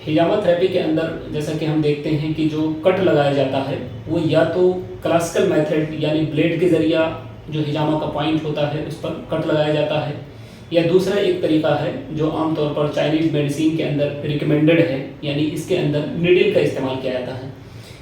हिजामा therapy के अंदर जैसा कि हम देखते हैं कि जो कट लगाया जाता है वो या तो क्लासिकल मेथड यानी ब्लेड के ज़रिया जो हिजामा का पॉइंट होता है उस पर कट लगाया जाता है, या दूसरा एक तरीका है जो आमतौर पर चाइनीज़ मेडिसिन के अंदर रिकमेंडेड है, यानी इसके अंदर नीडल का इस्तेमाल किया जाता है।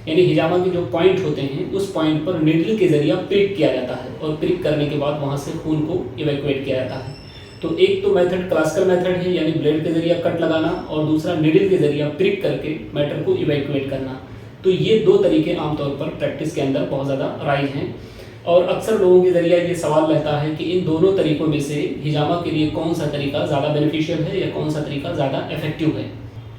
यानी हिजामा के जो पॉइंट होते हैं उस पॉइंट पर नीडल के ज़रिया प्रिक किया जाता है और प्रिक करने के बाद वहाँ से खून को इवैक्यूएट किया जाता है। तो एक तो मेथड क्लासिकल मेथड है यानी ब्लेड के ज़रिया कट लगाना, और दूसरा नीडल के ज़रिया प्रिक करके मैटर को इवैक्यूएट करना। तो ये दो तरीके आमतौर पर प्रैक्टिस के अंदर बहुत ज़्यादा राइज हैं, और अक्सर लोगों के ज़रिया ये सवाल रहता है कि इन दोनों तरीकों में से हिजामा के लिए कौन सा तरीका ज़्यादा बेनिफिशियल है या कौन सा तरीका ज़्यादा इफेक्टिव है।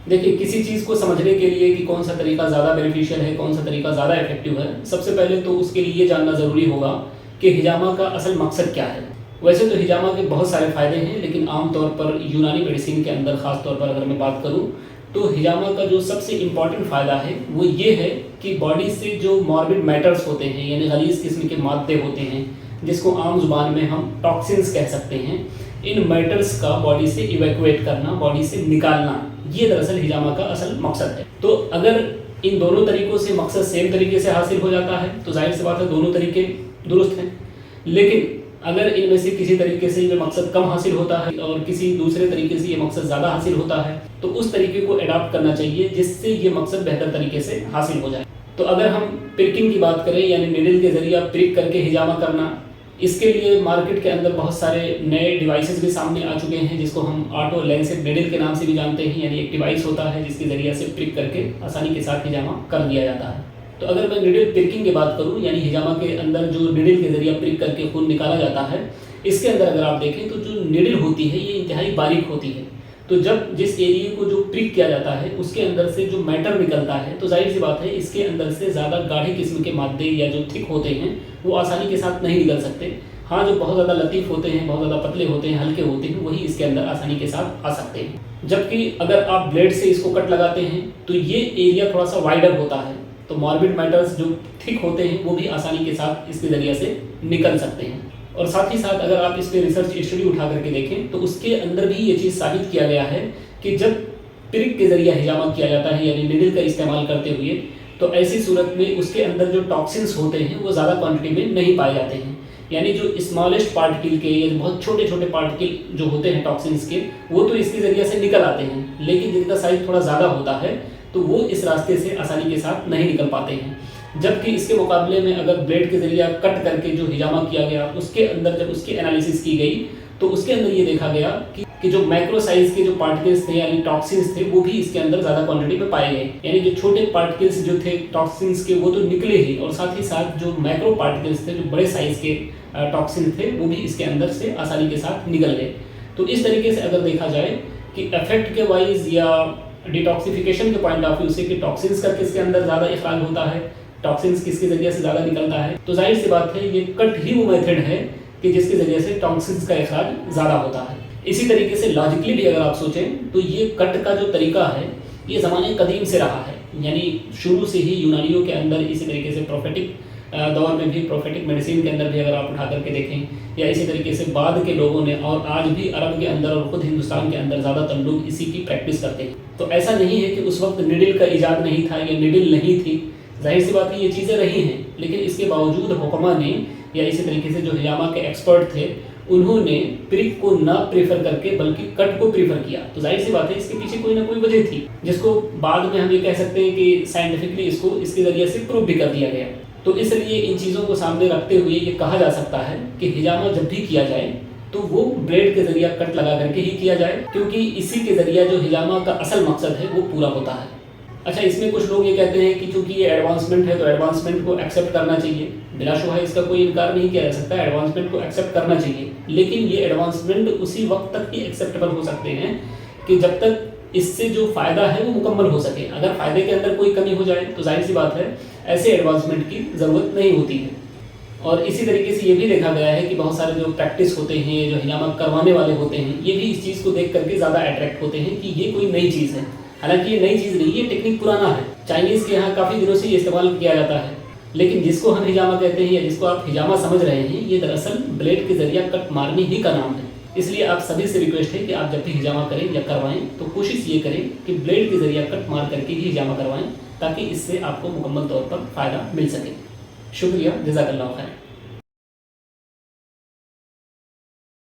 देखिए, किसी चीज़ को समझने के लिए कि कौन सा तरीका ज़्यादा बेनिफिशियल है, कौन सा तरीका ज़्यादा इफेक्टिव है, सबसे पहले तो उसके लिए ये जानना ज़रूरी होगा कि हिजामा का असल मकसद क्या है। वैसे तो हिजामा के बहुत सारे फ़ायदे हैं, लेकिन आमतौर पर यूनानी मेडिसिन के अंदर ख़ास तौर पर अगर मैं बात करूं तो हिजामा का जो सबसे इम्पॉर्टेंट फ़ायदा है वो ये है कि बॉडी से जो मॉर्बिड मैटर्स होते हैं यानी गलीज़ किस्म के मादे होते हैं, जिसको आम जुबान में हम टॉक्सिन्स कह सकते हैं, इन मैटर्स का बॉडी से इवैक्यूएट करना, बॉडी से निकालना, ये दरअसल हिजामा का असल मकसद है। तो अगर इन दोनों तरीक़ों से मकसद सेम तरीके से हासिल हो जाता है तो जाहिर सी बात है दोनों तरीके दुरुस्त हैं। लेकिन अगर इनमें से किसी तरीके से ये मकसद कम हासिल होता है और किसी दूसरे तरीके से ये मकसद ज़्यादा हासिल होता है तो उस तरीके को अडॉप्ट करना चाहिए जिससे ये मकसद बेहतर तरीके से हासिल हो जाए। तो अगर हम प्रिकिंग की बात करें यानी नीडल के ज़रिए प्रिक करके हिजामा करना, इसके लिए मार्केट के अंदर बहुत सारे नए डिवाइसेस भी सामने आ चुके हैं जिसको हम ऑटो लेंसेट नीडल के नाम से भी जानते हैं। यानी एक डिवाइस होता है जिसके ज़रिए से प्रिक करके आसानी के साथ हिजामा कर दिया जाता है। तो अगर मैं नीडल प्रिकिंग की बात करूं यानी हिजामा के अंदर जो नीडल के ज़रिए प्रिक करके खून निकाला जाता है, इसके अंदर अगर आप देखें तो जो नीडल होती है ये इंतहाई बारीक होती है। तो जब जिस एरिया को जो प्रिक किया जाता है उसके अंदर से जो मैटर निकलता है तो जाहिर सी बात है इसके अंदर से ज़्यादा गाढ़े किस्म के मादे या जो थिक होते हैं वो आसानी के साथ नहीं निकल सकते। हाँ, जो बहुत ज़्यादा लतीफ़ होते हैं, बहुत ज़्यादा पतले होते हैं, हल्के होते हैं, वही इसके अंदर आसानी के साथ आ सकते हैं। जबकि अगर आप ब्लेड से इसको कट लगाते हैं तो ये एरिया थोड़ा सा वाइडर होता है, तो मॉर्बिड मैटर्स जो थिक होते हैं वो भी आसानी के साथ इसके ज़रिए से निकल सकते हैं। और साथ ही साथ अगर आप इस पर रिसर्च स्टडी उठा करके देखें तो उसके अंदर भी ये चीज़ साबित किया गया है कि जब प्रिक के ज़रिए हिजामा किया जाता है यानी नीडल का इस्तेमाल करते हुए तो ऐसी सूरत में उसके अंदर जो टॉक्सिन्स होते हैं वो ज़्यादा क्वांटिटी में नहीं पाए जाते हैं। यानी जो स्मॉलेस्ट पार्टिकल के या बहुत छोटे छोटे पार्टिकल जो होते हैं टॉक्सिन्स के वो तो इसके ज़रिए से निकल आते हैं, लेकिन जिनका साइज थोड़ा ज़्यादा होता है तो वो इस रास्ते से आसानी के साथ नहीं निकल पाते हैं। जबकि इसके मुकाबले में अगर ब्लेड के ज़रिए कट करके जो हिजामा किया गया उसके अंदर जब उसकी एनालिसिस की गई तो उसके अंदर ये देखा गया कि जो माइक्रो साइज के जो पार्टिकल्स थे यानी टॉक्सिन्स थे वो भी इसके अंदर ज़्यादा क्वांटिटी में पाए गए। यानी जो छोटे पार्टिकल्स जो थे टॉक्सिन्स के वो तो निकले ही, और साथ ही साथ जो माइक्रो पार्टिकल्स थे जो बड़े साइज के टॉक्सिन थे वो भी इसके अंदर से आसानी के साथ निकल गए। तो इस तरीके से अगर देखा जाए कि इफेक्ट के वाइज या डिटॉक्सिफिकेशन के पॉइंट ऑफ व्यू से कि टॉक्सिन्स का किसके अंदर ज़्यादा इखराज होता है, टॉक्सिन्स किसके ज़रिए से ज़्यादा निकलता है, तो जाहिर सी बात है ये कट ही वो मेथड है कि जिसके ज़रिए से टॉक्सिन्स का इखराज ज़्यादा होता है। इसी तरीके से लॉजिकली भी अगर आप सोचें तो ये कट का जो तरीका है ये ज़माने कदीम से रहा है। यानी शुरू से ही यूनानियों के अंदर इसी तरीके से प्रोफेटिक दौर में भी, प्रोफेटिक मेडिसिन के अंदर भी अगर आप उठा करके देखें, या इसी तरीके से बाद के लोगों ने और आज भी अरब के अंदर और ख़ुद हिंदुस्तान के अंदर ज़्यादातर लोग इसी की प्रैक्टिस करते हैं। तो ऐसा नहीं है कि उस वक्त नीडल का ईजाद नहीं था या नीडल नहीं थी, जाहिर सी बात है ये चीज़ें रही हैं, लेकिन इसके बावजूद हुक्मा ने या इसी तरीके से जो हिजामा के एक्सपर्ट थे उन्होंने प्रिक को ना प्रेफर करके बल्कि कट को प्रेफर किया। तो जाहिर सी बात है इसके पीछे कोई ना कोई वजह थी जिसको बाद में हम ये कह सकते हैं कि साइंटिफिकली इसको इसके ज़रिए से प्रूव भी कर दिया गया। तो इसलिए इन चीज़ों को सामने रखते हुए ये कहा जा सकता है कि हिजामा जब भी किया जाए तो वो ब्लेड के ज़रिए कट लगा करके ही किया जाए, क्योंकि इसी के ज़रिए जो हिजामा का असल मकसद है वो पूरा होता है। अच्छा, इसमें कुछ लोग ये कहते हैं कि चूँकि ये एडवांसमेंट है तो एडवांसमेंट को एक्सेप्ट करना चाहिए। बिलाशुबहा इसका कोई इनकार नहीं किया जा सकता, एडवांसमेंट को एक्सेप्ट करना चाहिए, लेकिन ये एडवांसमेंट उसी वक्त तक ही एक्सेप्टेबल हो सकते हैं कि जब तक इससे जो फ़ायदा है वो मुकम्मल हो सके। अगर फ़ायदे के अंदर कोई कमी हो जाए तो जाहिर सी बात है ऐसे एडवांसमेंट की ज़रूरत नहीं होती है। और इसी तरीके से ये भी देखा गया है कि बहुत सारे जो प्रैक्टिस होते हैं, जो हिजामा करवाने वाले होते हैं, ये भी इस चीज़ को देख करके ज़्यादा अट्रैक्ट होते हैं कि ये कोई नई चीज़ है। हालांकि ये नई चीज़ नहीं, ये टेक्निक पुराना है, चाइनीज़ के यहाँ काफ़ी दिनों से ये इस्तेमाल किया जाता है, लेकिन जिसको हम हिजामा कहते हैं या जिसको आप हिजामा समझ रहे हैं ये दरअसल ब्लेड के ज़रिए कट मारने ही का नाम है। اس لیے آپ سبھی سے ریکویسٹ ہے کہ آپ جب بھی ہجامہ کریں یا کروائیں تو کوشش یہ کریں کہ بلیڈ کے ذریعہ کٹ مار کر کے ہی ہجامہ کروائیں، تاکہ اس سے آپ کو مکمل طور پر فائدہ مل سکے۔ شکریہ، جزاک اللہ خیر۔